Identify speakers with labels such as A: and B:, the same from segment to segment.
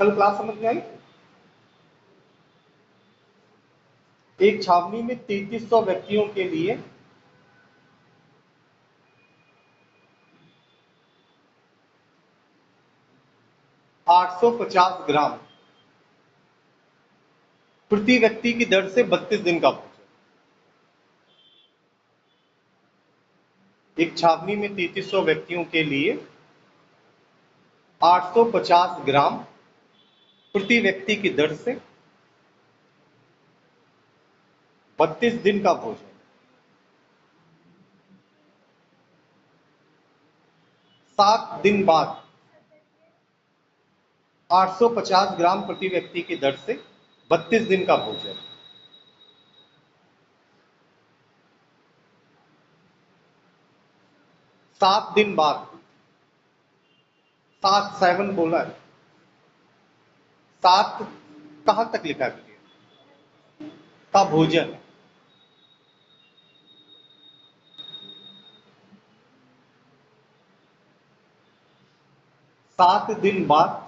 A: कल क्लास समझ में आई? एक छावनी में 3300 व्यक्तियों के लिए 850 ग्राम प्रति व्यक्ति की दर से 32 दिन का भोजन। एक छावनी में 3300 व्यक्तियों के लिए 850 ग्राम प्रति व्यक्ति की दर से 32 दिन का भोजन। 7 दिन बाद 850 ग्राम प्रति व्यक्ति की दर से 32 दिन का भोजन। 7 दिन बाद 7 बोला है। 7 कहां तक लिखा है का भोजन। सात दिन बाद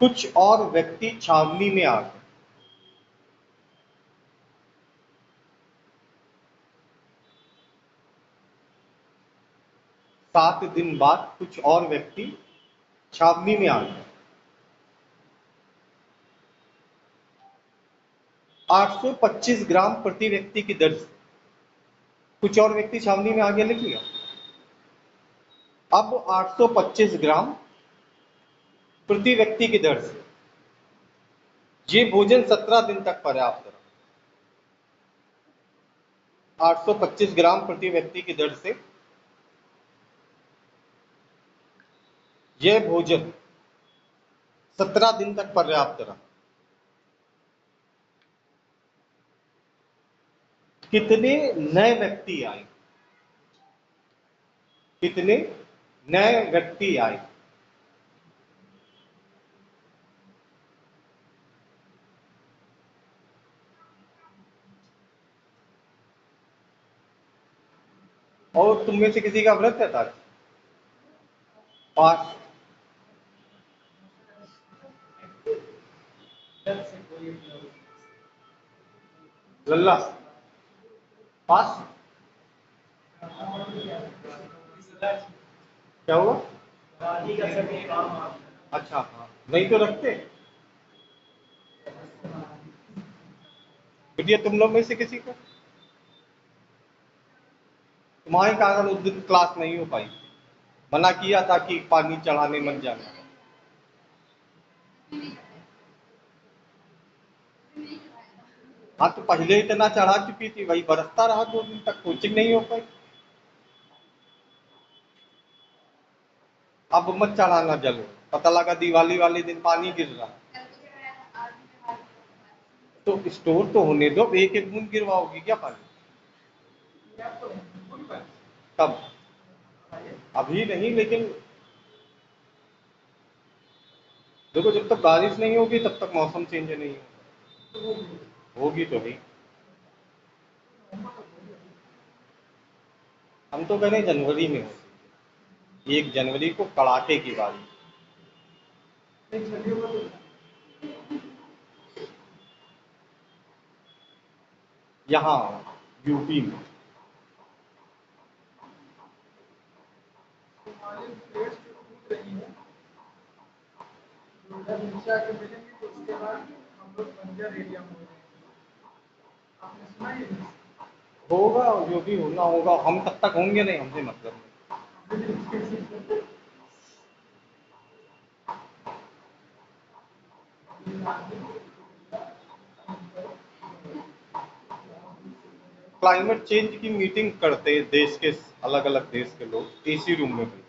A: कुछ और व्यक्ति छावनी में आ गए। सात दिन बाद कुछ और व्यक्ति छावनी में आ गए। 825 ग्राम प्रति व्यक्ति की दर से कुछ और व्यक्ति छावनी में आ गए, लिख लिया। अब 825 ग्राम प्रति व्यक्ति की दर से ये भोजन 17 दिन तक पर्याप्त रहा। 825 ग्राम प्रति व्यक्ति की दर से यह भोजन 17 दिन तक पर्याप्त रहा। कितने नए व्यक्ति आए? कितने नए व्यक्ति आए? और तुम में से किसी का व्रत है आज? 5 लल्ला 5 क्या हुआ? अच्छा हाँ, नहीं तो रखते। बिटिया तुम लोग में से किसी को, तुम्हारे कारण उस दिन क्लास नहीं हो पाई। मना किया था कि पानी चढ़ाने मत जाना। हाँ तो पहले इतना चढ़ा चुकी थी, वही बरसता रहा 2 दिन तक, कोचिंग नहीं हो पाई। अब मत चढ़ाना जल, पता लगा दिवाली वाले दिन पानी गिर रहा तो स्टोर तो होने दो, एक एक बूंद गिरवाओगी क्या पानी? तब अभी नहीं, लेकिन देखो जब तक बारिश नहीं होगी तब तक मौसम चेंज नहीं होगा। होगी तो ही। हम तो कह रहे जनवरी में हो, 1 जनवरी को कड़ाके की बारिश। यहाँ यूपी में होगा, जो भी होना होगा। हम तब तक होंगे नहीं, हमसे मतलब नहीं। क्लाइमेट चेंज की मीटिंग करते देश के अलग अलग देश के लोग एसी रूम में बैठे,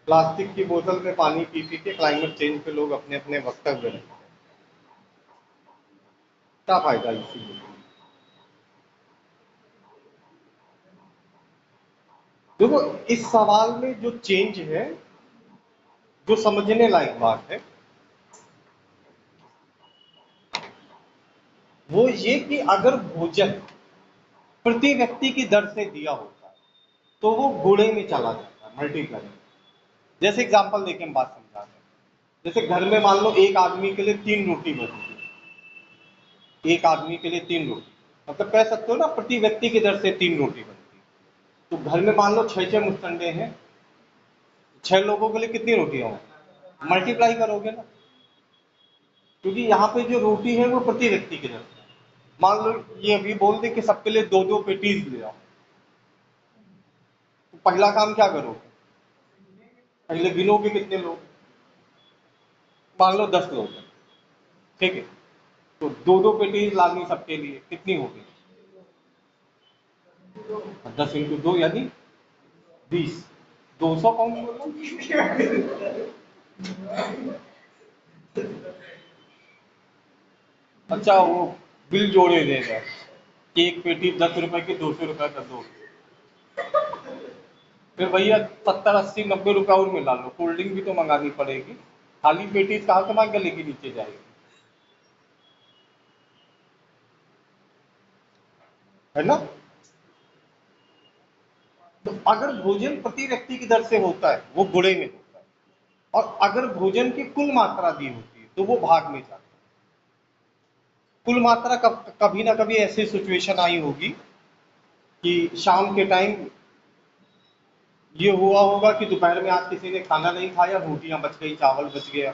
A: प्लास्टिक की बोतल में पानी पी पी के क्लाइमेट चेंज पे लोग अपने अपने वक्तव्य रखते हैं। क्या फायदा इसी में? देखो इस सवाल में जो चेंज है, जो समझने लायक बात है, वो ये कि अगर भोजन प्रति व्यक्ति की दर से दिया होता है तो वो गुणे में चला जाता है, मल्टीप्लाई में। जैसे एग्जांपल देके हम बात समझा रहे हैं। जैसे घर में मान लो एक आदमी के लिए 3 रोटी बनती है, एक आदमी के लिए 3 रोटी, मतलब कह सकते हो ना प्रति व्यक्ति की दर से 3 रोटी बनती है। तो घर में मान लो 6 मुस्टंडे हैं, 6 लोगों के लिए कितनी रोटियां होंगी, मल्टीप्लाई करोगे ना, क्योंकि यहाँ पे जो रोटी है वो प्रति व्यक्ति की दर से। मान लो ये अभी बोल दे कि सबके लिए 2-2 पेटीज ले आओ, तो पहला काम क्या करोगे, पहले गिनोगे कितने लोग, मान लो 10 लोग हैं, ठीक है, तो 2-2 पेटीज लानी सबके लिए, कितनी होगी, 10 × 2 यानी 20, 200 कौन बोला। अच्छा वो बिल जोड़े देगा कि एक पेटी 10 रुपए की 200 रुपए कर दो, फिर भैया 70-80-90 रुपए और मिला लो, कोल्ड ड्रिंक भी तो मंगानी पड़ेगी, खाली पेटी कहाँ तुम्हारे गले के नीचे जाएगी, है ना। तो अगर भोजन प्रति व्यक्ति की दर से होता है वो गुणे में होता है, और अगर भोजन की कुल मात्रा दी होती है तो वो भाग में जाता है। कुल मात्रा कभी ना कभी ऐसी सिचुएशन आई होगी कि शाम के टाइम ये हुआ होगा कि दोपहर में आज किसी ने खाना नहीं खाया, रोटियां बच गई, चावल बच गया,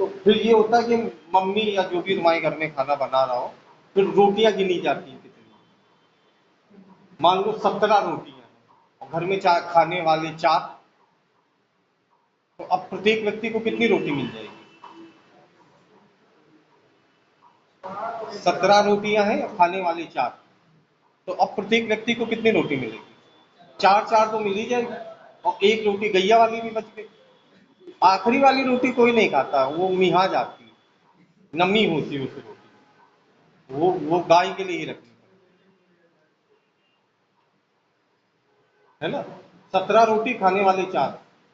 A: तो फिर ये होता है कि मम्मी या जो भी तुम्हारे घर में खाना बना रहा हो, फिर रोटियां गिनी जाती हैं कितनी, मान लो 17 रोटियां हैं और घर में चार खाने वाले 4, तो अब प्रत्येक व्यक्ति को कितनी रोटी मिल जाएगी, 17 रोटियां हैं और खाने वाले 4, तो अब प्रत्येक व्यक्ति को कितनी रोटी मिलेगी, 4-4 तो मिल ही जाएगी, और एक रोटी गैया वाली भी बच गई। आखिरी वाली रोटी कोई नहीं खाता, वो मिहा जाती है, नमी होती है उस रोटी, वो गाय के लिए ही रखनी है ना। 17 रोटी खाने वाले 4,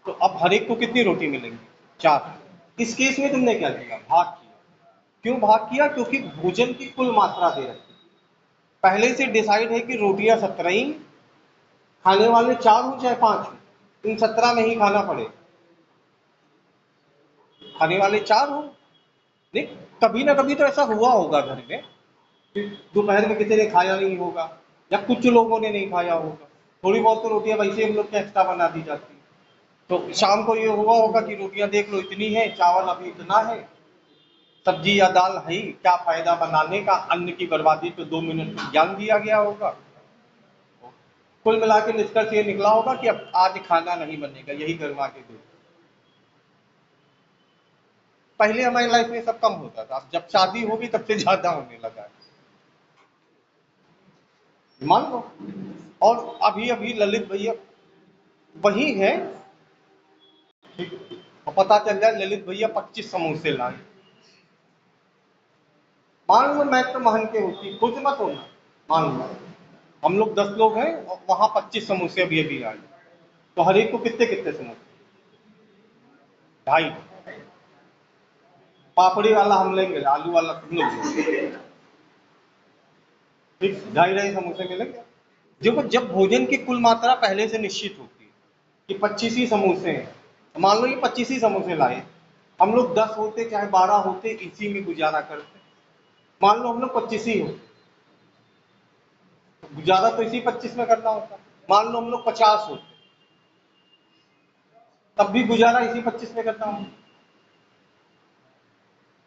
A: तो अब हर एक को कितनी रोटी मिलेंगी, 4। इस केस में तुमने क्या किया, भाग किया। क्यों भाग किया, क्योंकि भोजन की कुल मात्रा दे रखी, पहले से डिसाइड है कि रोटियां 17 ही, खाने वाले 4 हो चाहे 5 हो, इन 17 में ही खाना पड़े, खाने वाले 4 हो। नहीं, कभी ना कभी तो ऐसा हुआ होगा घर में कि दोपहर में किसी ने खाया नहीं होगा, या कुछ लोगों ने नहीं खाया होगा, थोड़ी बहुत तो रोटियां वैसे हम लोग के एक्स्ट्रा बना दी जाती है, तो शाम को ये हुआ होगा कि रोटियां देख लो इतनी है, चावल अभी इतना है, सब्जी या दाल है ही, क्या फायदा बनाने का, अन्न की बर्बादी, तो 2 मिनट में ज्ञान दिया गया होगा। कुल मिला के निष्कर्ष ये निकला होगा कि अब आज खाना नहीं बनेगा, यही गर्मा के दो। पहले हमारी लाइफ में सब कम होता था, अब जब शादी होगी तब से ज्यादा होने लगा है, मान लो। और अभी अभी ललित भैया वही है, और पता चल जाए ललित भैया 25 समोसे लाए, मान लो मैं तो महन के होती, खुद मत होना, मान लो हम लोग 10 लोग हैं और वहां 25 समोसे अभी अभी आए, तो हर एक को कितने कितने समोसे, 2.5, पापड़ी वाला हम लेंगे, आलू वाला तुम लोग लेंगे, ठीक, 2.5 समोसे मिलेंगे। देखो जब भोजन की कुल मात्रा पहले से निश्चित होती है कि 25 ही समोसे हैं, तो मान लो ये 25 ही समोसे लाए, हम लोग 10 होते चाहे 12 होते, इसी में गुजारा करते। मान लो हम लोग 25 ही हो, तो गुजारा तो इसी 25 में करना होता। मान लो हम लोग 50 होते, तब भी गुजारा इसी 25 में करना होता,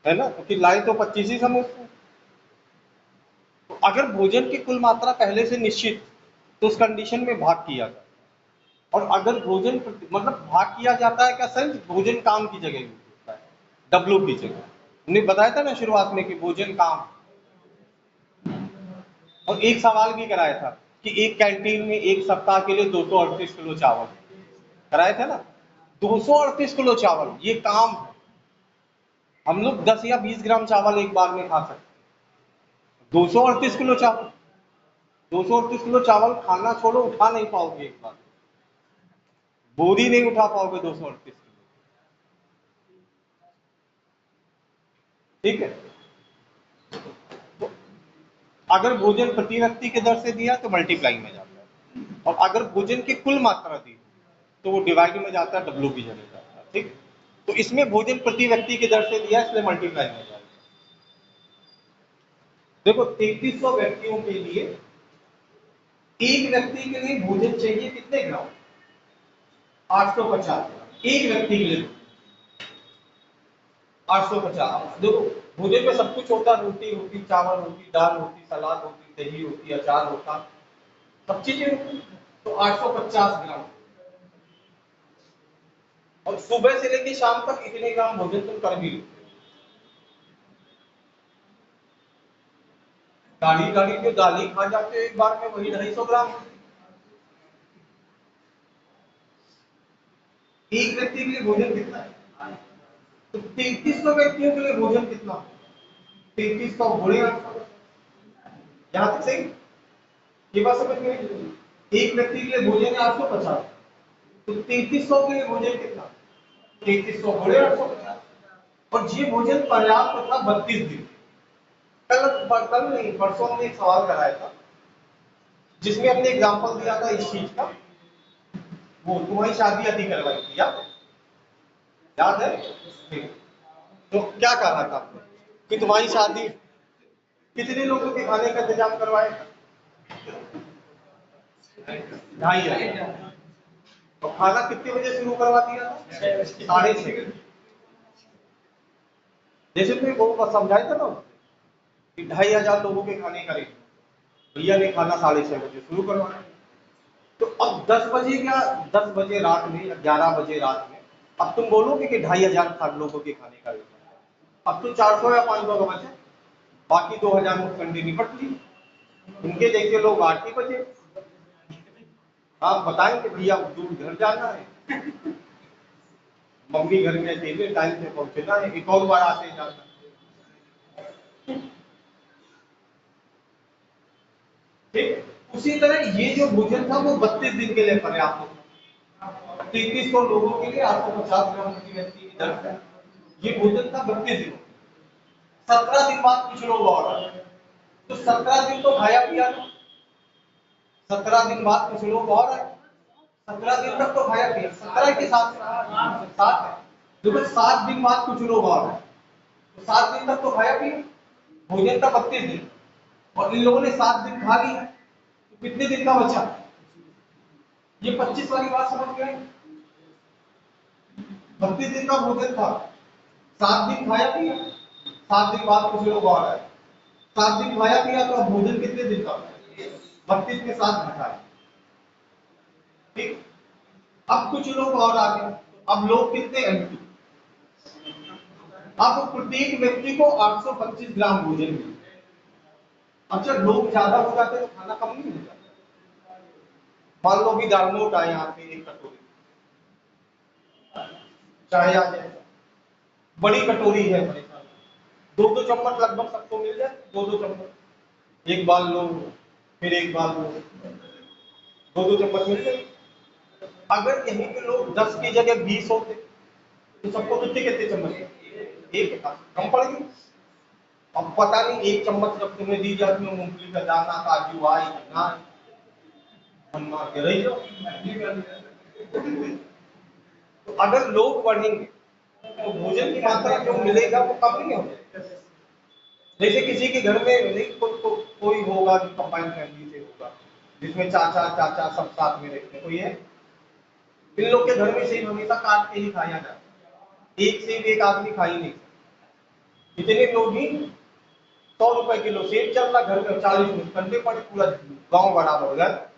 A: है ना, क्योंकि लाए तो 25 ही समोसे। तो अगर भोजन की कुल मात्रा पहले से निश्चित, तो उस कंडीशन में भाग किया जाए। और अगर भोजन मतलब भाग किया जाता है क्या सेंस, भोजन काम की जगह यूज होता है, डब्लू की जगह। हमने बताया था ना शुरुआत में कि भोजन काम। और एक सवाल भी कराया था कि एक कैंटीन में एक सप्ताह के लिए 238 किलो चावल कराया था ना, 238 किलो चावल, ये काम है। हम लोग 10 या 20 ग्राम चावल एक बार में खा सकते हैं, 238 किलो चावल, 238 किलो चावल खाना छोड़ो, उठा नहीं पाओगे एक बार, बोरी नहीं उठा पाओगे 238 किलो, ठीक है। तो अगर भोजन प्रति व्यक्ति के दर से दिया तो मल्टीप्लाई में जाता है, और अगर भोजन की कुल मात्रा दी तो वो डिवाइड में जाता है, डब्ल्यू की जगह जाता है। ठीक, तो इसमें भोजन प्रति व्यक्ति की दर से दिया, इसलिए मल्टीप्लाई हो जाएगा। देखो 3300 व्यक्तियों के लिए, एक व्यक्ति के लिए भोजन चाहिए कितने ग्राम? 850 ग्राम एक व्यक्ति के लिए। 850। देखो भोजन में सब कुछ होता, रोटी होती, चावल होती, दाल होती, सलाद होती, दही होती, अचार होता, सब चीजें होती। तो 850 ग्राम, और सुबह से लेकर शाम तक इतने ग्राम भोजन तुम कर भी लो। गाड़ी गाड़ी जो दाल ही खा जाते हो एक बार में, वही 250 ग्राम। एक व्यक्ति के लिए भोजन कितना है? तो 3300 व्यक्तियों के लिए भोजन कितना? 3300 गुणे 800। यहां तक सही? ये बात समझ में आई? एक व्यक्ति के लिए भोजन है 850, तो 3300 के लिए भोजन कितना? 3300 गुणे 850। और ये भोजन पर्याप्त था 32 दिन। कल नहीं, परसों हमने एक सवाल कराया था जिसमें हमने एग्जांपल दिया था इस चीज का। वो तुम्हारी शादी अभी करवाई थी, याद है? ठीक। तो क्या कहा था आपने कि तुम्हारी शादी, कितने लोगों के खाने का इंतजाम करवाए? 2,500। तो खाना कितने बजे शुरू करवा दिया था? 6:30। जैसे तुमने वो समझाया था ना कि 2,500 लोगों के खाने का रेट, भैया ने खाना 6:30 बजे शुरू करवाया। तो अब 10 बजे या 10 बजे रात में या 11 बजे रात में अब तुम बोलोगे कि 2,500 लोगों के खाने का रेट, अब तो 400 या 500 का बचे, बाकी 2,000 मुखंडी निपट ली। उनके जैसे लोग 8 ही बजे आप बताएंगे भैया दूर घर जाना है, मम्मी घर में अकेले टाइम से पहुंचना है, एक और बार आते जाना। ठीक, उसी तरह ये जो भोजन था वो 32 दिन के लिए पर्याप्त था। 3300 लोगों के लिए 850 ग्राम प्रति व्यक्ति की दर है। ये भोजन था 32 दिनों। 17 दिन बाद कुछ लोग और आए, तो 17 दिन तो खाया पिया था। 17 दिन बाद कुछ लोग और आए, 17 दिन तक तो खाया पिया। 17 के साथ 7 है, देखो 7 दिन बाद कुछ लोग और आए, तो 7 दिन तक तो खाया पिया। भोजन था 32 दिन, और इन लोगों ने 7 दिन खा लिया, तो कितने दिन का बचा? ये 25 वाली बात समझ गए? 32 दिन का भोजन था, 7 दिन खाया पिया, 7 दिन बाद कुछ लोग और आए, 7 दिन खाया पिया, तो अब भोजन कितने दिन का? 32 के साथ घटाए। ठीक, अब कुछ लोग और आ गए, अब लोग कितने हैं? अब प्रत्येक व्यक्ति को 825 ग्राम भोजन मिले। अब जब लोग ज्यादा हो जाते हैं तो खाना कम नहीं हो जाता। मान लो कि दालमोट आए यहाँ पे एक कटोरी, चाहे आ जाए, बड़ी कटोरी है, बड़े साल 2-2 चम्मच लगभग सबको मिल जाए, 2-2 चम्मच, एक बाल लो फिर एक बाल लो, 2-2 चम्मच मिल जाए। अगर यहीं पे लोग 10 की जगह 20 होते तो सबको कितने कितने चम्मच? एक, कम पड़ गई। अब पता नहीं एक चम्मच जब तुम्हें दी जाती है मूंगफली का दाना, काजू आई ना, मन मार के रही जाओ। तो अगर लोग बढ़ेंगे तो भोजन की मात्रा जो मिलेगा वो कम नहीं होगा। जैसे किसी के घर में नहीं कोई होगा जो कंबाइंड फैमिली से होगा, जिसमें चाचा चाचा सब साथ में रहते हैं, कोई है? इन लोग के घर में सेब हमेशा काट के ही खाया जाता है, एक सेब एक आदमी खा ही नहीं सकता। इतने लोग ही 100 रुपए किलो सेब चल रहा, घर में 40 में ठंडे पड़े, पूरा गांव बराबर हो जाए।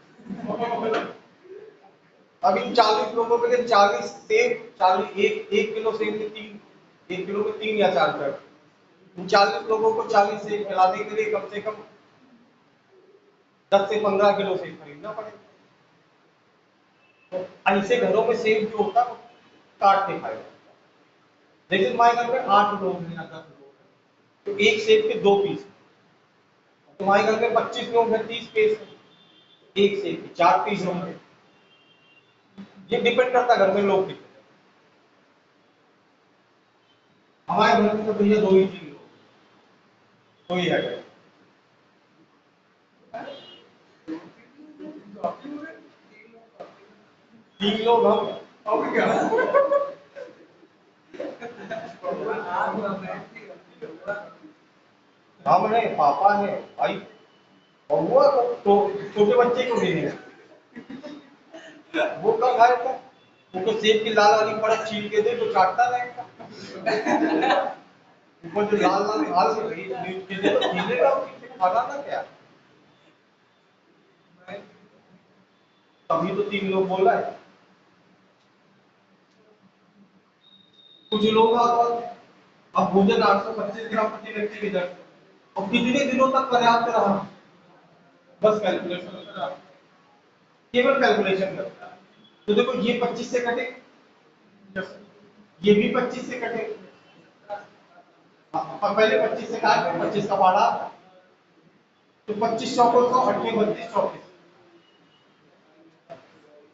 A: अब इन 40 लोगों के लिए 40 सेब, 40 एक किलो सेब में 3, 1 किलो में 3 या 4 कर, इन 40 लोगों को 40 सेब खिलाने के लिए कम से कम 10 से 15 किलो सेब खरीदना पड़ेगा। तो ऐसे घरों में सेब जो होता है वो काट के खाएगा। जैसे तुम्हारे घर में 8 लोग हैं या 10 लोग हैं, तो एक सेब के 2 पीस। तुम्हारे घर में 25 लोग हैं, 30 पीस, एक सेब के 4 पीस होंगे। ये डिपेंड करता है घर में लोग कितने। हमारे घर में तो भैया 2 ही 3 लोग, कोई है। 3 लोग हम हम है, पापा है, भाई और वो तो छोटे बच्चे को भी नहीं वो कब खाएगा? उनको सेब की लाल वाली परत छील के दे तो चाटता रहेगा। वो जो लाल लाल घास है न्यूज के लिए तो खीलेगा, खाना ना क्या? तभी तो 3 लोग बोला है। कुछ लोग अब भोजन 825 ग्राम प्रति व्यक्ति की दर और कितने दिनों तक पर्याप्त रहा? बस कैलकुलेशन करा, केवल कैलकुलेशन करता है। तो देखो ये 25 से कटे, ये भी 25 से कटे, पहले 25 से काट के 25 का पाड़ा तो 25 चौको 100, 28 32 24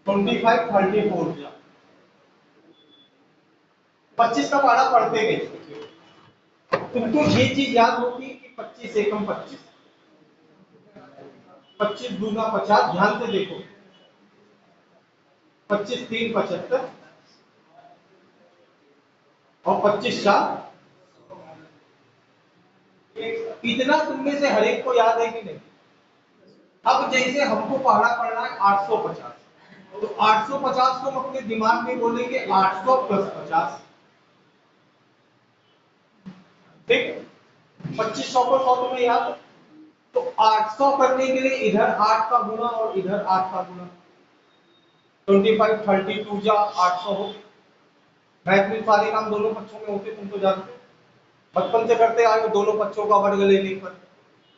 A: 25 34 25 का पाड़ा पढ़ते गए। तुमको ये चीज याद होगी कि 25 एकम 25, 25 दूना 50, ध्यान से देखो 25 3 75 और 25 4, इतना तुमने से हर एक को याद है कि नहीं? अब जैसे हमको पहाड़ा पढ़ना है 850, तो 850 को हम अपने दिमाग में बोलेंगे 800 प्लस 50, ठीक? 2500 को 100 तुम्हें याद, तो 800 करने के लिए इधर 8 का गुना और इधर 8 का गुना, 25 32 जा 800 हो। मैथ में सारे काम दोनों पक्षों में होते, तुम तो जानते हो, बचपन से करते आए हो। दोनों पक्षों का वर्ग लेने पर,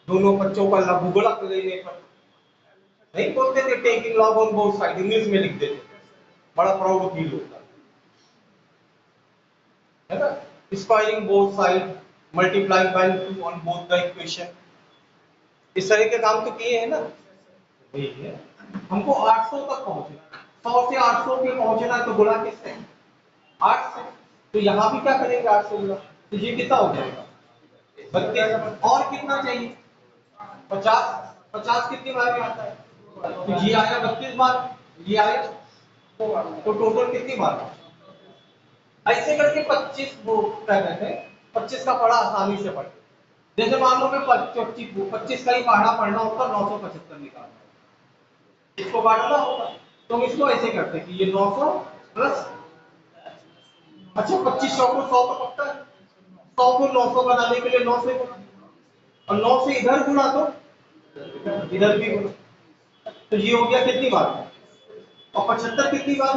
A: दोनों पक्षों का लघुगुणक लेने पर, नहीं बोलते थे taking log on both side, English में लिख देते, बड़ा प्राउड फील होता है ना? Squaring both side, multiplying by 2 on both the equation, इस तरह के काम तो किए हैं ना? वही है, हमको 800 तक पहुंचना, 100 से 800 पे पहुंचना है तो गुणा किससे? 8 से। तो यहाँ भी क्या करेंगे 8 से गुणा, तो ये कितना हो जाएगा? 32। और कितना चाहिए? 50। 50 कितनी बार में आता है? तो ये आया 32 बार, ये आया तो टोटल कितनी बार? ऐसे करके 25 वो क्या कहते हैं, 25 का पढ़ा आसानी से पढ़, जैसे मान लो मैं 25 का ही पढ़ा पढ़ना होता 975 निकालना, इसको काटना होगा तो हम इसको ऐसे करते हैं कि ये 900 प्लस, अच्छा 2500 को 100 का पक्का है, 100 को 900 बनाने के लिए 9 से गुणा, और 9 से इधर गुणा तो इधर भी गुणा, तो ये हो गया कितनी बार? और 75 कितनी बार?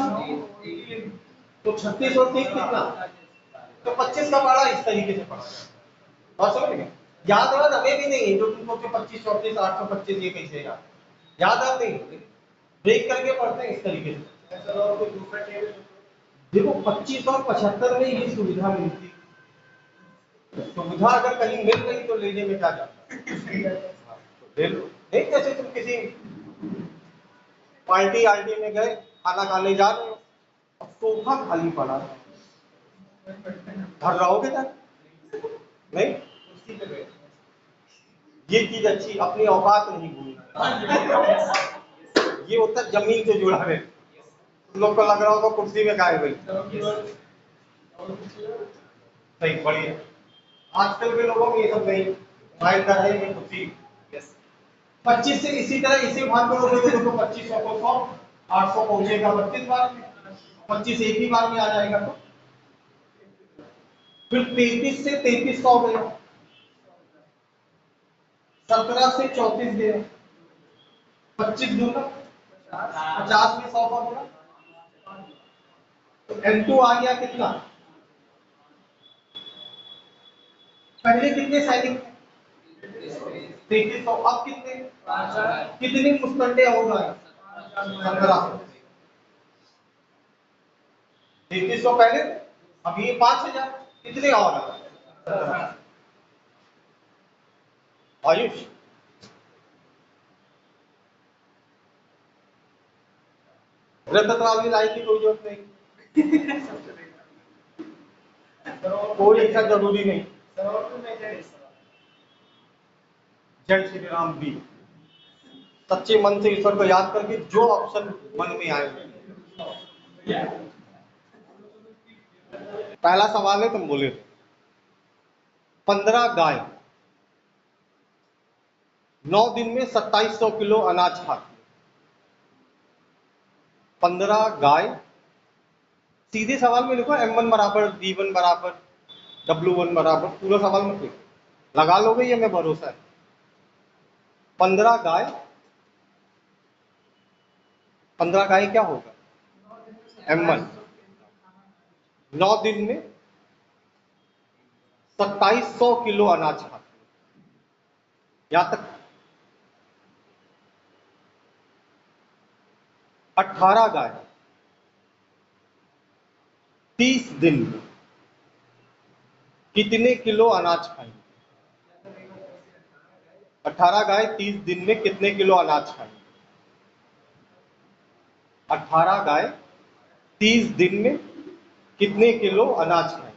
A: तो 36 और 30 कितना? तो 25 का पढ़ा इस तरीके से पढ़ा, और समझ गए? याद है हमें भी नहीं है, जो तुम सोचो 25 34 825 ये कैसे याद आते नहीं, ब्रेक करके पढ़ते हैं इस तरीके से। देखो 25 और 75 में ये सुविधा मिलती, सुविधा अगर कहीं मिल गई तो लेने में क्या जाता ले लो। नहीं जैसे तुम किसी पार्टी आर्टी में गए, खाना खाने जा रहे हो, अब सोफा खाली पड़ा, घर रहोगे क्या? नहीं, ये चीज अच्छी, अपनी औकात नहीं भूलना, ये होता जमीन से जुड़ा है। तुम लोग को लग रहा होगा कुर्सी में गाय भाई, सही बढ़िया। आजकल के लोगों में ये सब नहीं, माइंड कर रहे हैं कुर्सी। 25 से इसी तरह इसे भाग करोगे तो देखो 2500 को 100, 800 पहुंचेगा 32 बार में, 25 एक ही बार में आ जाएगा, तो फिर 33 से 3300 गया, 17 से 34 गया, 25 दूना 50 में 100 का गुणा, तो N2 आ गया कितना? पहले कितने सैनिक थे? 3300, अब कितने? कितने मुस्तंडे हो गए? 1500। 3300 पहले, अब ये 5000, कितने और आयुष? रततवाली लाई की कोई जरूरत नहीं, कोई ऐसा जरूरी नहीं। जय श्री राम भी सच्चे मन से ईश्वर को याद करके जो ऑप्शन मन में आए पहला सवाल है, तुम बोले थे 15 गाय 9 दिन में 2700 किलो अनाज खाती है। 15 गाय, सीधे सवाल में लिखो M1 बराबर D1 बराबर W1 बराबर, पूरा सवाल मत लिखो, लगा लोगे ये मैं भरोसा है। 15 गाय, 15 गाय क्या होगा M1, 9 दिन में 2700 किलो अनाज खाती है, यहां तक। 18 गाय 30 दिन में कितने किलो अनाज खाएंगे? 18 गाय 30 दिन में कितने किलो अनाज खाएंगे? 18 गाय 30 दिन में कितने किलो अनाज खाएंगे?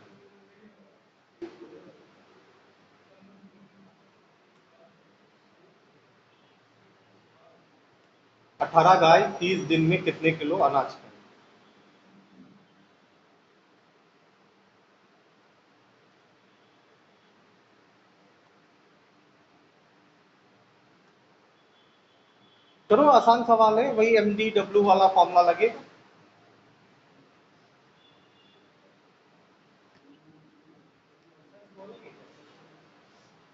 A: 18 गाय 30 दिन में कितने किलो अनाज खाएंगे? चलो आसान सवाल है, वही MDW वाला फॉर्मूला लगेगा।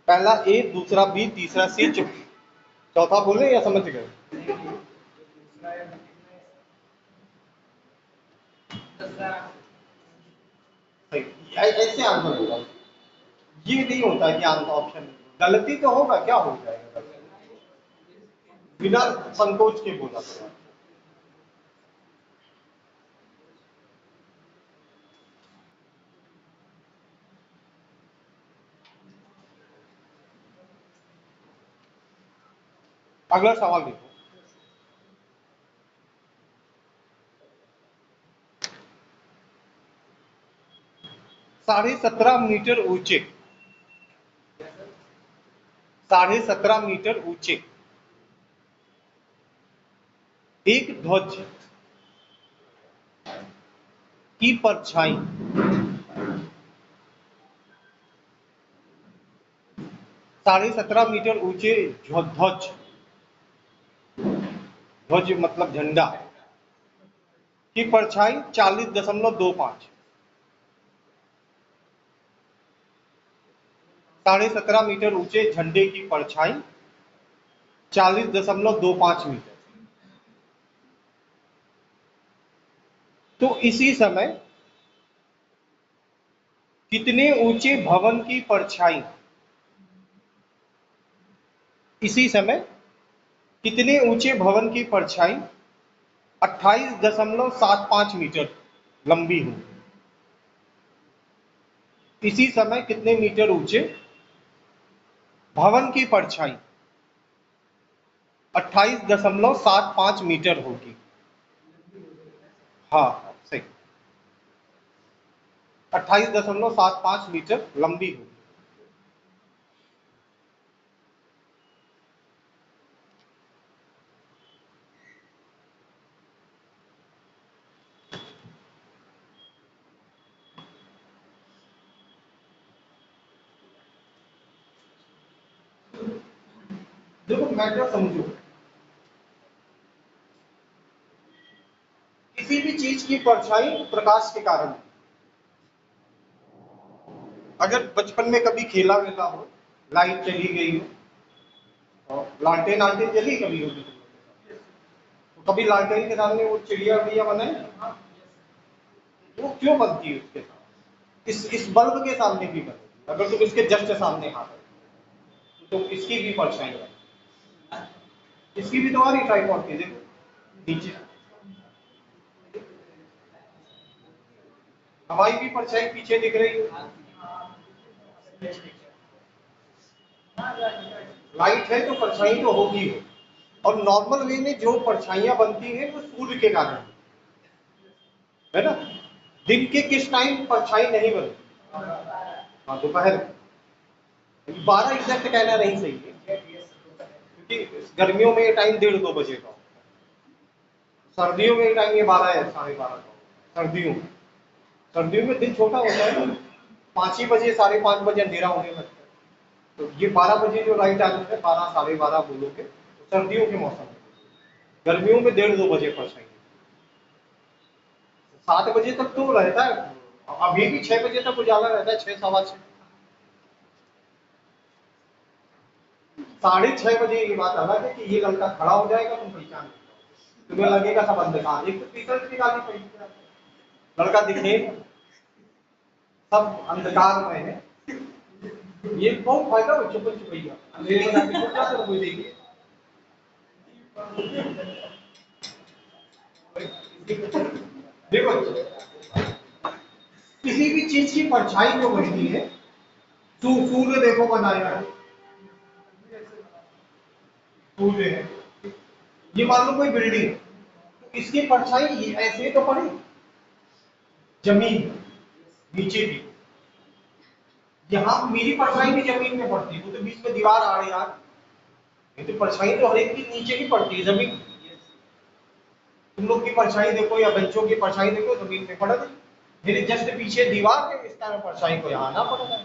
A: पहला A, दूसरा B, तीसरा C, चौथा बोले या समझ गए? ऐसे आंसर होगा, ये नहीं होता कि आंसर ऑप्शन गलती तो होगा, क्या हो जाएगा, बिना संकोच के बोला। अगला सवाल देखो, 17.5 मीटर ऊंचे, 17.5 मीटर ऊंचे एक ध्वज की परछाई 17.5 मीटर ऊंचे ध्वज, ध्वज मतलब झंडा की परछाई 40.25, 17.5 मीटर ऊंचे झंडे की परछाई 40.25 मीटर। तो इसी समय कितने ऊंचे भवन की परछाई, इसी समय कितने ऊंचे भवन की परछाई 28.75 मीटर लंबी हो? इसी समय कितने मीटर ऊंचे भवन की परछाई 28.75 मीटर होगी? हाँ सही, 28.75 मीटर लंबी होगी। देखो मैटर समझो, किसी भी चीज की परछाई प्रकाश के कारण, अगर बचपन में कभी खेला वेला हो, लाइट चली गई हो और लालटेन आलटेन जली कभी होगी, तो कभी लालटेन के सामने वो चिड़िया उड़िया बनाई, वो क्यों बनती है उसके सामने? इस बल्ब के सामने भी बनेगी, अगर तुम इसके जस्ट सामने हाथ तो इसकी भी परछाई है, इसकी भी तो आ रही ट्राइपॉड की, देखो नीचे हमारी भी परछाई पीछे दिख रही है, लाइट है तो परछाई तो होगी हो। और नॉर्मल वे में जो परछाइयां बनती हैं वो सूर्य के कारण है ना। दिन के किस टाइम परछाई नहीं बनती? हाँ दोपहर, 12 एग्जैक्ट कहना नहीं सही है, क्योंकि गर्मियों में ये टाइम 1:30-2 बजे का, सर्दियों में ये टाइम ये 12 है 12:30 का। सर्दियों में, सर्दियों में दिन छोटा होता है ना, 5 ही बजे 5:30 बजे अंधेरा होने लगता है। तो ये 12 बजे जो लाइट आती है, 12 12:30 बोलोगे तो सर्दियों के मौसम में। गर्मियों में 1:30-2 बजे परछाई, 7 बजे तक तो रहता है, अभी भी 6 बजे तक उजाला रहता है, 6 सवा 6, 6:30 बजे ये बात अलग है कि ये लड़का खड़ा हो जाएगा, तुम पहचान लो। तुम्हें लगेगा सब अंधकार, एक तो टी-शर्ट निकालनी पड़ेगी, लड़का दिखे, सब अंधकार में है। ये बहुत फायदा हो, चुप भैया अंधेरे में जाके छुप जाते, कोई देखिए। देखो, किसी भी चीज की परछाई जो बनती है, सूर्य देखो बनाया है, सूर्य है, ये मान लो कोई बिल्डिंग है, तो इसकी परछाई ऐसे तो पड़ी, जमीन नीचे की, यहाँ मेरी परछाई भी जमीन में पड़ती है, वो तो बीच में दीवार आ रही यार, ये तो परछाई तो हर एक की नीचे ही पड़ती है, जमीन। तुम लोग की परछाई देखो या बच्चों की परछाई देखो, जमीन में पड़ गई, मेरे जस्ट पीछे दीवार है, इस तरह परछाई को यहाँ आना पड़ेगा।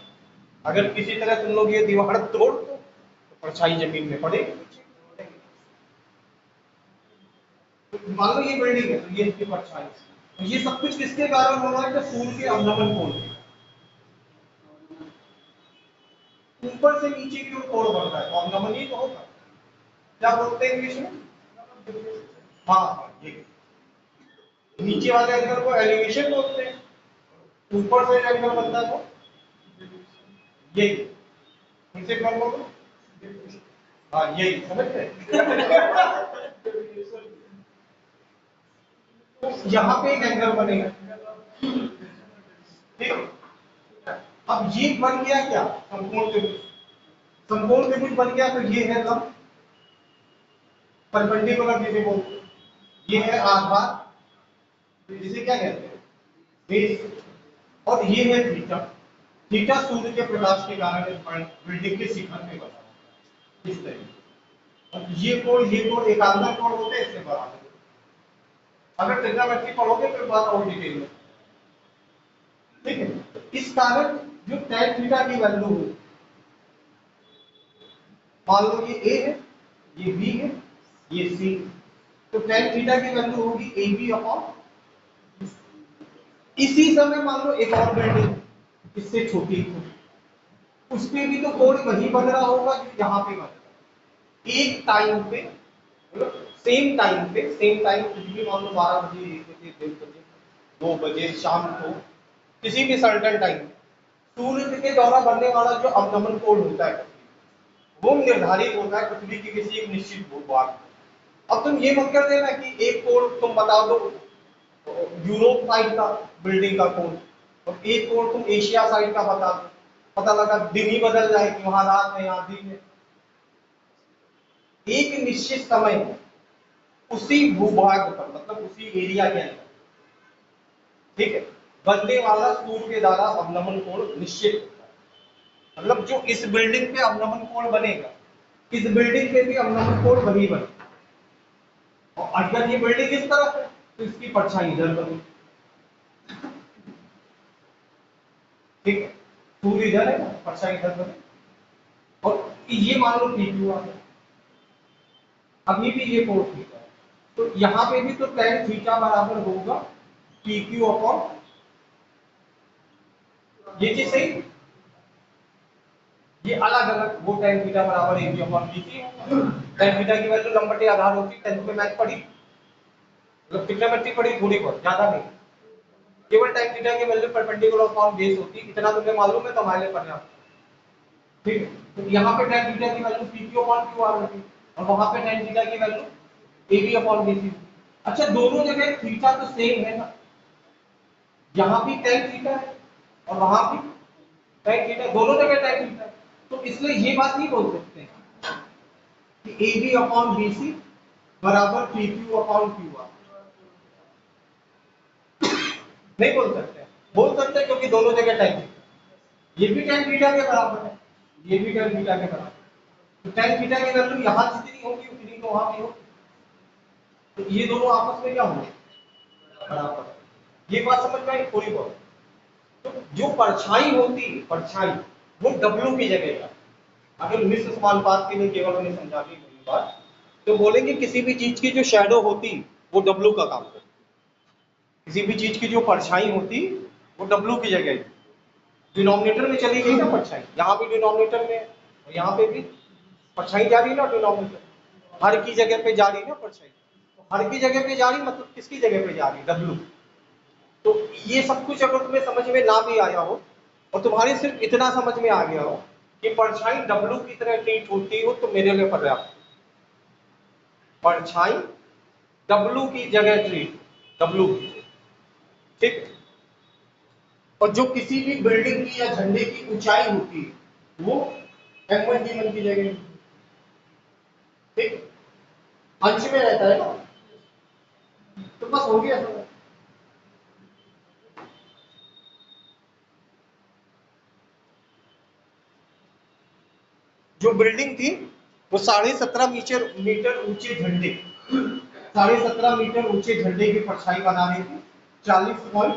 A: अगर किसी तरह तुम लोग ये दीवार तोड़ दो तो परछाई जमीन में पड़ेगी। तो मान लो ये बिल्डिंग है, तो ये इसकी परछाई, तो ये सब कुछ किसके कारण हो रहा है? तो सूर्य के अवनमन कोण, ऊपर से नीचे की ओर कोण बढ़ता है, तो अवनमन ही तो होगा। क्या बोलते हैं इंग्लिश में? हाँ, ये नीचे वाले एंगल को एलिवेशन बोलते हैं, ऊपर से एंगल बनता है वो यही, इनसे कर लो। हाँ, यही समझ गए। तो यहाँ पे एक एंगल बनेगा, ठीक। अब ये बन गया क्या? समकोण त्रिभुज। समकोण त्रिभुज बन गया, तो ये है लंब, परपेंडिकुलर जिसे बोलते हैं, ये है आधार, जिसे क्या कहते हैं? बेस। और ये है थीटा। थीटा सूर्य के प्रकाश के कारण बिल्डिंग के शिखर में बना इस तरीके। और ये कोण एकांतर कोण होते हैं, इससे बराबर। अगर ट्रिग्नोमेट्री पढ़ोगे तो बात और डिटेल में, ठीक है। तो इस कारण जो tan थीटा की वैल्यू होगी, मान लो ये a है, ये b है, ये c, तो tan थीटा की वैल्यू होगी ab अपॉन। इसी समय मान लो एक और बिल्डिंग इससे छोटी, उस पे भी तो कोण वही बन रहा होगा जो यहाँ पे बन रहा है। एक टाइम पे, सेम टाइम कुछ भी, मान लो 12 बजे, 1 बजे, 1 बजे, 2 बजे, शाम को, किसी भी सर्टेन टाइम सूर्य के द्वारा बनने वाला जो अवनमन कोण होता है, वो निर्धारित होता है पृथ्वी की किसी एक निश्चित भूभाग। अब तुम ये मत कर देना कि एक कोण तुम बता दो यूरोप साइड का बिल्डिंग का कोण, और एक कोण तुम एशिया साइड का बता दो, पता लगा दिन ही बदल जाए कि वहां रात है यहाँ दिन है। एक निश्चित समय उसी भूभाग पर, मतलब उसी एरिया के अंदर, ठीक है, बनने वाला सूर्य के द्वारा अवनमन कोण निश्चित होता है। मतलब जो इस बिल्डिंग पे अवनमन कोण बनेगा, इस बिल्डिंग पे भी अवनमन कोण वही बनेगा। और अगर ये बिल्डिंग इस तरफ है तो इसकी परछाई इधर बनेगी, ठीक है। सूर्य इधर है ना, परछाई इधर बनेगी। और ये मान लो PQ आ गया, अभी भी ये कोण थीटा है, तो यहाँ पे भी तो tan थीटा बराबर होगा PQ अपॉन, ये चीज सही, ये अलग अलग, वो tan थीटा बराबर AB upon BC। tan theta की वैल्यू लंबटे आधार होती है, 10th में मैथ पढ़ी, मतलब ट्रिग्नोमेट्री पढ़ी थोड़ी बहुत, ज्यादा नहीं, केवल tan थीटा की वैल्यू परपेंडिकुलर अपॉन बेस होती है, इतना तुम्हें मालूम है तो हमारे लिए पढ़ना, ठीक है। तो यहाँ पे tan थीटा की वैल्यू PQ अपॉन QR होती है, और वहां पे tan थीटा की वैल्यू AB अपॉन BC। अच्छा, दोनों जगह थीटा तो सेम है ना, यहाँ भी tan थीटा है और वहां भी tan थीटा, दोनों जगह tan थीटा है, तो इसलिए ये बात नहीं बोल सकते कि AB अपॉन BC बराबर PQ अपॉन QR, नहीं बोल सकते क्योंकि दोनों जगह tan थीटा, ये भी tan थीटा के बराबर है, ये भी tan थीटा के बराबर, तो tan थीटा की वैल्यू यहाँ जितनी होगी उतनी तो वहां भी होगी, तो ये दोनों आपस में क्या होंगे? बराबर। ये बात समझ में आई थोड़ी बहुत? तो जो परछाई होती है, परछाई वो W की जगह का, अगर मिश्र समानुपात के लिए केवल हमें समझा दी मेरी बात, तो बोलेंगे किसी भी चीज की जो शैडो होती वो W का काम करती, किसी भी चीज की जो परछाई होती वो W की जगह, डिनोमिनेटर में चली गई ना परछाई, यहाँ भी डिनोमिनेटर में और यहाँ पे भी परछाई जा रही है ना, डिनोमिनेटर हर की जगह पे जा रही है ना परछाई, तो हर की जगह पे जा रही मतलब किसकी जगह पे जा रही, W। तो ये सब कुछ अगर तुम्हें समझ में ना भी आया हो और तुम्हारे सिर्फ इतना समझ में आ गया हो कि परछाई W की तरह ट्रीट होती हो, तो मेरे लिए पर्याप्त। परछाई W की जगह ट्रीट, W की, ठीक। और जो किसी भी बिल्डिंग की या झंडे की ऊंचाई होती है वो M1 D1 की जगह, ठीक, अंश में रहता है ना, तो बस हो गया सब। जो बिल्डिंग थी वो 17.5 मीटर ऊंचे झंडे, 17.5 मीटर ऊंचे झंडे की परछाई बना रही थी, 40 पॉइंट।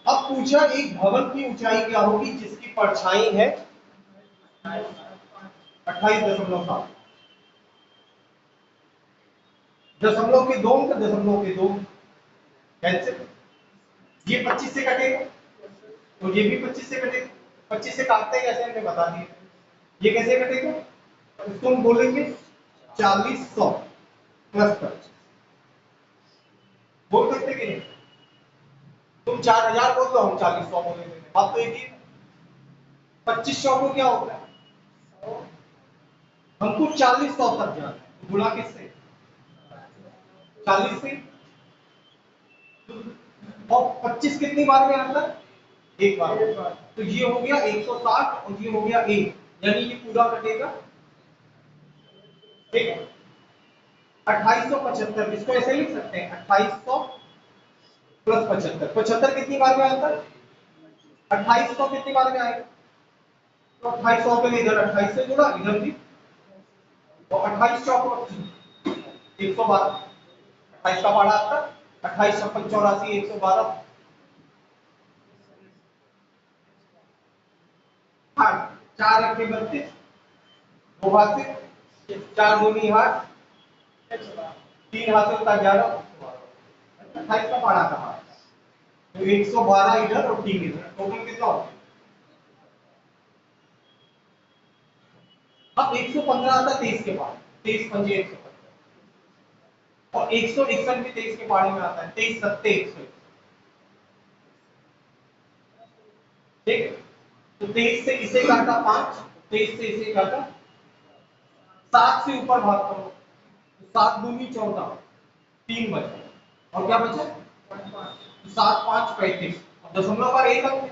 A: अब पूछा एक भवन की ऊंचाई क्या होगी जिसकी परछाई है 28.7, दशमलव के दो अंक, दशमलव के दो कैंसिल, ये 25 से कटेगा तो ये भी 25 से कटेगा, 25 से काटते हैं कैसे हमने बता दिया, ये कैसे कटेगा, इसको हम बोलेंगे 40/100 प्लस 25, बोल सकते कि नहीं, तुम 4000 बोल दो हम 40/100 बोलेंगे, बात तो एक ही। 2500 को क्या होता है, हमको 40/100 तक जाना है, गुणा किससे, 40 से, और 25 कितनी बार में आता है, एक बार, तो ये हो गया 160 और ये हो गया 1, यानी ये पूरा कटेगा, ठीक है। 2875, इसको ऐसे लिख सकते हैं 2800 प्लस 75, 75 कितनी बार में आता है, 2800 कितनी बार में आएगा, तो 2800 के लिए इधर 28 से जुड़ा, इधर भी, और 28 चौक 112, 28 का पहाड़ा आता है, 28 छप्पन 84 112, हाँ, 4 8 32, 2 हाथ से 4 दूनी 8, 3 हाथ से होता 11, 28 का पहाड़ा कहाँ, तो 112 इधर और 3 इधर, टोटल कितना होगा, अब 115 आता 23 के बाद, 23 पंजे 115, और 161 भी 23 के पहाड़े में आता है, 23 सत्ते 101, ठीक है। तो 23 से इसे काटा 5, 23 से इसे काटा 7 से ऊपर भाग करो, तो 7 दूनी 14, 3 बचा, और क्या बचा, 7 5 35, दशमलव का एक अंक है,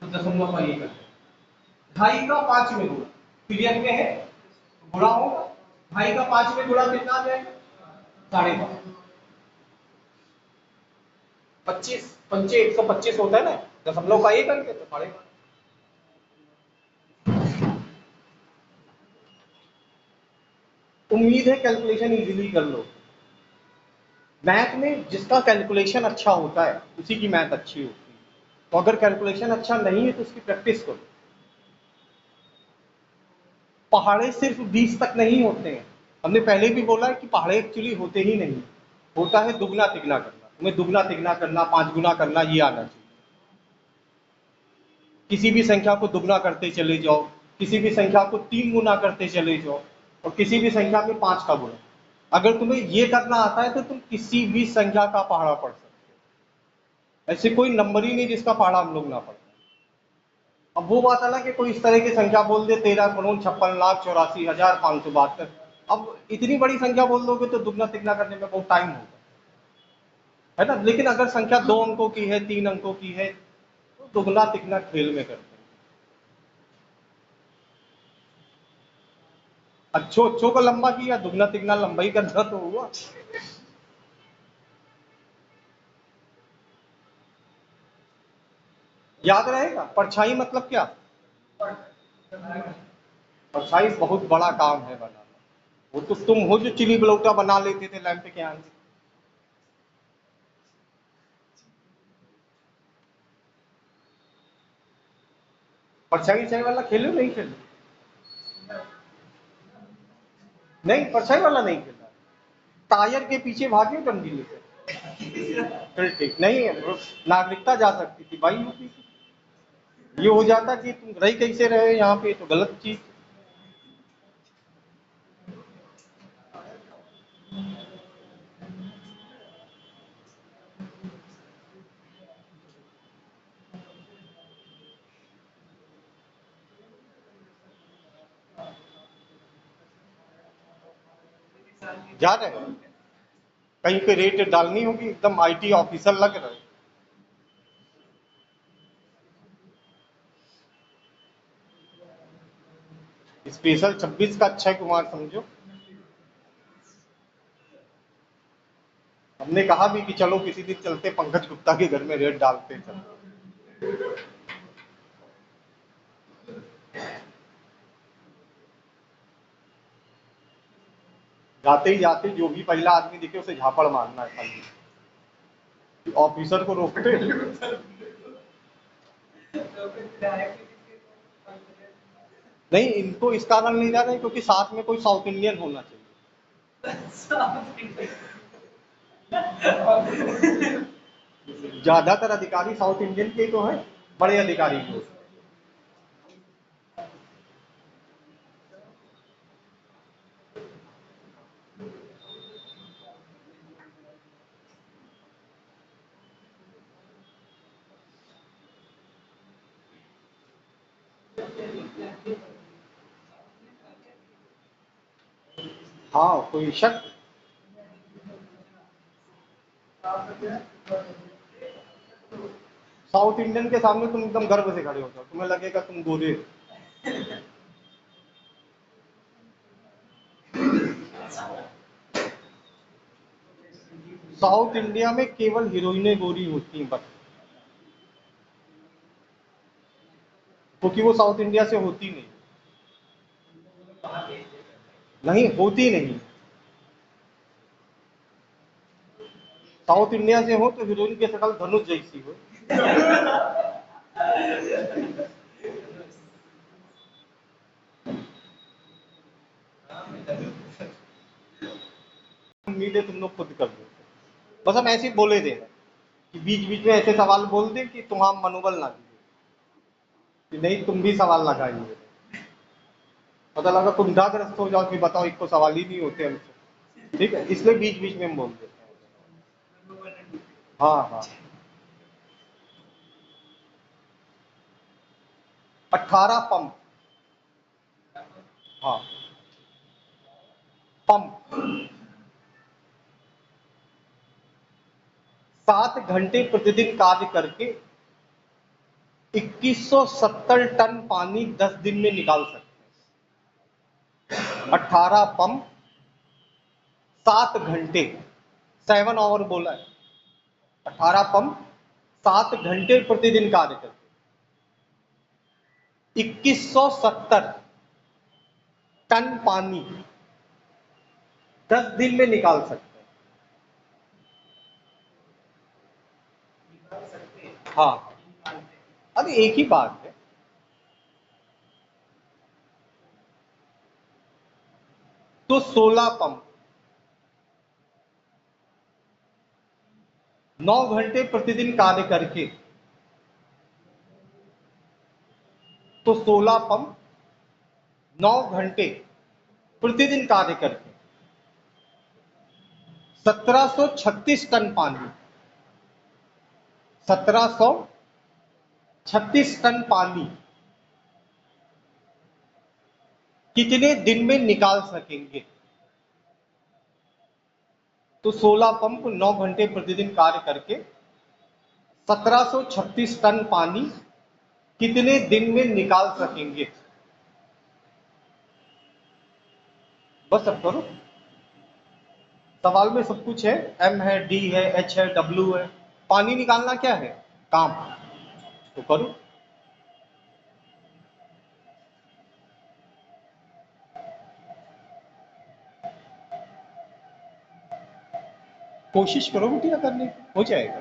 A: तो दशमलव का एक अंक, ढाई का 5 में गुणा, पीरियड में है तो गुणा होगा, ढाई का 5 में गुणा कितना आ जाएगा, 5.5, 25 पंचे 125 होता है ना, दशमलव का एक अंक है तो 5.5। उम्मीद है कैलकुलेशन इजीली कर लो, मैथ में जिसका कैलकुलेशन अच्छा होता है उसी की मैथ अच्छी होती है, तो अगर कैलकुलेशन अच्छा नहीं है तो उसकी प्रैक्टिस करो। पहाड़े सिर्फ 20 तक नहीं होते हैं, हमने पहले भी बोला है कि पहाड़े एक्चुअली होते ही नहीं, होता है दुगना तिगना करना, तुम्हें दुगना तिगना करना 5 गुना करना ये आना चाहिए, किसी भी संख्या को दुगना करते चले जाओ, किसी भी संख्या को 3 गुना करते चले जाओ, और किसी भी संख्या में 5 का गुणा, अगर तुम्हें ये करना आता है तो तुम किसी भी संख्या का पहाड़ा पढ़ सकते हो, ऐसे कोई नंबर ही नहीं जिसका पहाड़ा हम लोग ना पढ़। अब वो बात अलग है कि कोई इस तरह की संख्या बोल दे 13,56,84,572, अब इतनी बड़ी संख्या बोल दोगे तो दुगना तिगना करने में बहुत टाइम होगा, है ना, लेकिन अगर संख्या 2 अंकों की है 3 अंकों की है तो दुगना तिगना खेल में करते हैं। अच्छो अच्छो का लंबा किया, दुगना तिगना लंबाई करना तो हुआ। याद रहेगा, परछाई मतलब क्या, परछाई बहुत बड़ा काम है बनाना, वो तो तुम हो जो चिली बलौटा बना लेते थे लैंप के आगे, परछाई छाई वाला खेलो नहीं खेलो? नहीं, परछाई वाला नहीं खेला। टायर के पीछे भागे डंडी लेकर। फिर ठीक नहीं है, नागरिकता जा सकती थी भाई यूपी की। ये हो जाता कि तुम रही कैसे रहे यहाँ पे, तो गलत चीज। जा रहे हैं कहीं पे रेट डालनी होगी, एकदम आईटी ऑफिसर लग रहे हैं। स्पेशल 26 का अक्षय कुमार समझो। हमने कहा भी कि चलो किसी दिन चलते पंकज गुप्ता के घर में रेट डालते चलो। जाते ही जाते जो भी पहला आदमी दिखे उसे झापड़ मारना है खाली। ऑफिसर को रोकते नहीं, इनको इस कारण नहीं जा रहे क्योंकि साथ में कोई साउथ इंडियन होना चाहिए। ज्यादातर अधिकारी साउथ इंडियन के तो है, बड़े अधिकारी को। हाँ, कोई शक? साउथ इंडियन के सामने तुम एकदम गर्व से खड़े हो जाओ, तुम्हें लगेगा तुम गोरे हो। साउथ इंडिया में केवल हीरोइनें गोरी होती हैं बस, क्योंकि वो साउथ इंडिया से होती नहीं। नहीं होती नहीं। साउथ इंडिया से हो तो हीरोइन की शक्ल धनुष जैसी हो। उम्मीद है तुम लोग खुद कर दो। बस हम ऐसे ही बोले थे कि बीच बीच में ऐसे सवाल बोल दे कि तुम्हारा मनोबल ना गिरे, कि नहीं तुम भी सवाल लगाइए। पता लगा कुंठाग्रस्त हो जाओ कि बताओ एक को सवाल ही नहीं होते हमसे। ठीक है, इसलिए बीच बीच में हम बोल देते हैं। हाँ हाँ। 18 पंप। हाँ, पंप 7 घंटे प्रतिदिन कार्य करके 2170 टन पानी 10 दिन में निकाल सकते हैं। 18 पंप 7 घंटे, 7 आवर बोला है। 18 पंप 7 घंटे प्रतिदिन कार्य करते 2170 टन पानी 10 दिन में निकाल सकते हैं। हाँ, अब एक ही बात है। तो 16 पंप 9 घंटे प्रतिदिन कार्य करके, तो 16 पंप 9 घंटे प्रतिदिन कार्य करके 1736 टन पानी, 1736 टन पानी कितने दिन में निकाल सकेंगे? तो 16 पंप 9 घंटे प्रतिदिन कार्य करके 1736 टन पानी कितने दिन में निकाल सकेंगे? बस अब करो, सवाल में सब कुछ है। एम है, डी है, एच है, डब्ल्यू है। पानी निकालना क्या है? काम। तो करो। कोशिश करो बेटिया करने की, हो जाएगा।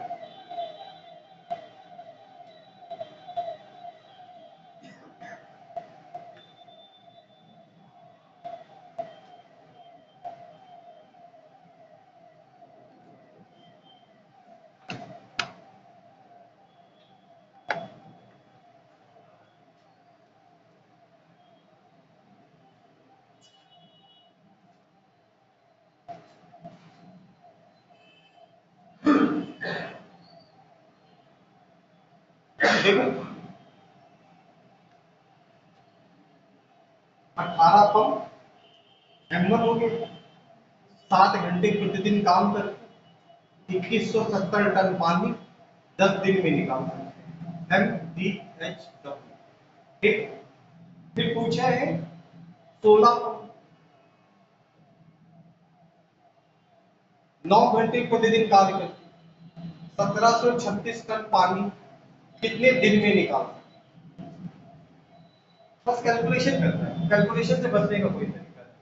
A: देखो 18 पंप M1 हो गए, 7 घंटे प्रतिदिन काम करके 2170 टन पानी 10 दिन में निकाल सकते हैं, MDHW। ठीक, फिर पूछा है 16 पंप 9 घंटे प्रतिदिन कार्य करके 1736 टन पानी कितने दिन में निकाल सकते हैं? बस कैलकुलेशन करना है, कैलकुलेशन से बचने का कोई तरीका नहीं।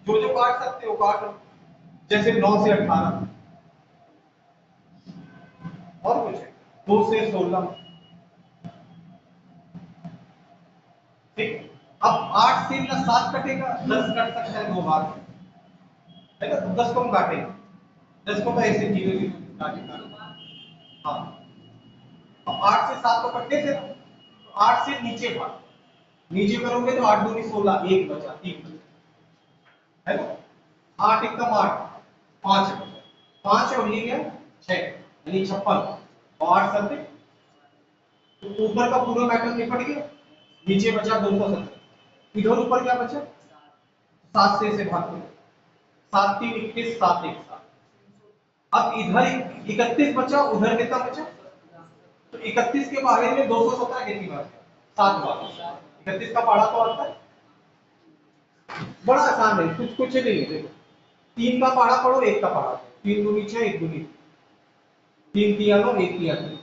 A: जो जो काट सकते हो काट लो, जैसे 9 से 18 और कुछ है, 2 से 16, ठीक। अब 8 से ना 7 कटेगा, 10 कट सकता है 2 बार, है ना, तो 10 को हम काटेंगे, 10 को ऐसे 0 0 काटेंगे। हाँ, अब 8 से 7 को कटने से, तो 8 से नीचे भाग, नीचे करोगे तो 8 दूनी 16, 1 बचा, 3 बचा, है ना, 8 एकम 8, 5 बचा, 5 और ये गया 6, यानी 56 और 8 7, तो ऊपर का पूरा मैटर निपट गया, नीचे बचा 270, इधर ऊपर क्या बचा, 7 से भाग दो, 7 3 21, 7 1 7, अब इधर 31 बचा, उधर कितना बचा, तो 31 के बारे में 217 कितनी बार, 7 बार, 31 का पढ़ा तो आता है, बड़ा आसान है, कुछ कुछ नहीं है। देखो 3 का पढ़ा पढ़ो, 1 का पढ़ा, 3 दूनी 6, 1 दूनी 3, 3 9, 1 3 3,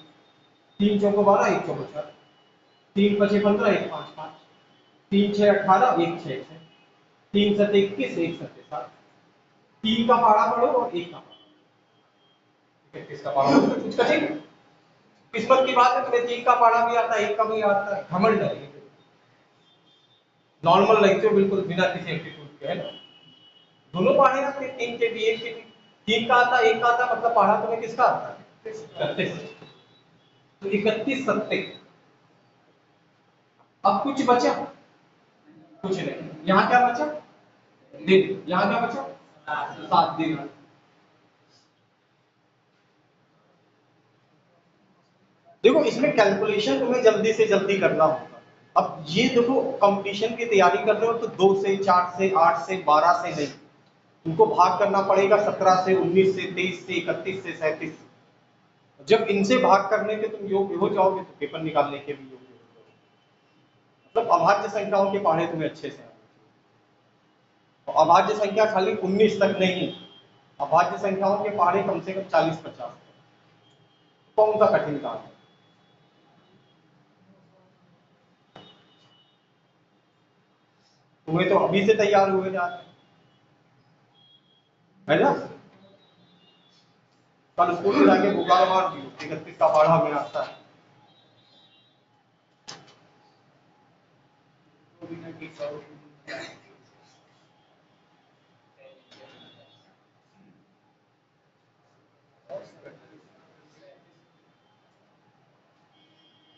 A: 3 चौको 12, 1 चौको 4, 3 5 15, 1 5 5, 3 6 18, 1 6 6, 3 7 21, 1 7 7, 3 का पढ़ा पढ़ो और 1 का पढ़ा, 31 का पढ़ा तो कुछ कठिन, किस्मत की बात है, तुम्हें 3 का पढ़ा भी आता है, 1 का भी आता है, घमंड है, नॉर्मल लगते हो बिल्कुल बिना किसी एप्टीट्यूड के, है ना, दोनों पढ़े ना, 3 के भी 1 के भी, 3 का आता, 1 का आता, मतलब पढ़ा तुम्हें किसका आता है, 31, तो 31 सत्ते, अब कुछ बचा, कुछ नहीं, यहाँ क्या बचा, दिन, यहाँ क्या बचा, 7 दिन। देखो इसमें कैलकुलेशन तुम्हें जल्दी से जल्दी करना होगा। अब ये देखो कंपटीशन की तैयारी कर रहे हो तो 2 से 4 से 8 से 12 से नहीं, तुमको भाग करना पड़ेगा 17 से 19 से 23 से 31 से 37 से। जब इनसे भाग करने के तुम योग्य हो जाओगे तो पेपर निकालने के भी योग्य हो जाओगे। मतलब अभाज्य संख्याओं के पढ़े तुम्हें अच्छे से आने चाहिए। और अभाज्य संख्या खाली 19 तक नहीं, अभाज्य संख्याओं के पढ़े कम से कम 40-50, कौन सा कठिन काम है। तुम्हें तो अभी से तैयार हुए जाते है ना, कल स्कूल में जाके बुखार मार दियो 31 का पढ़ा हमें आता है।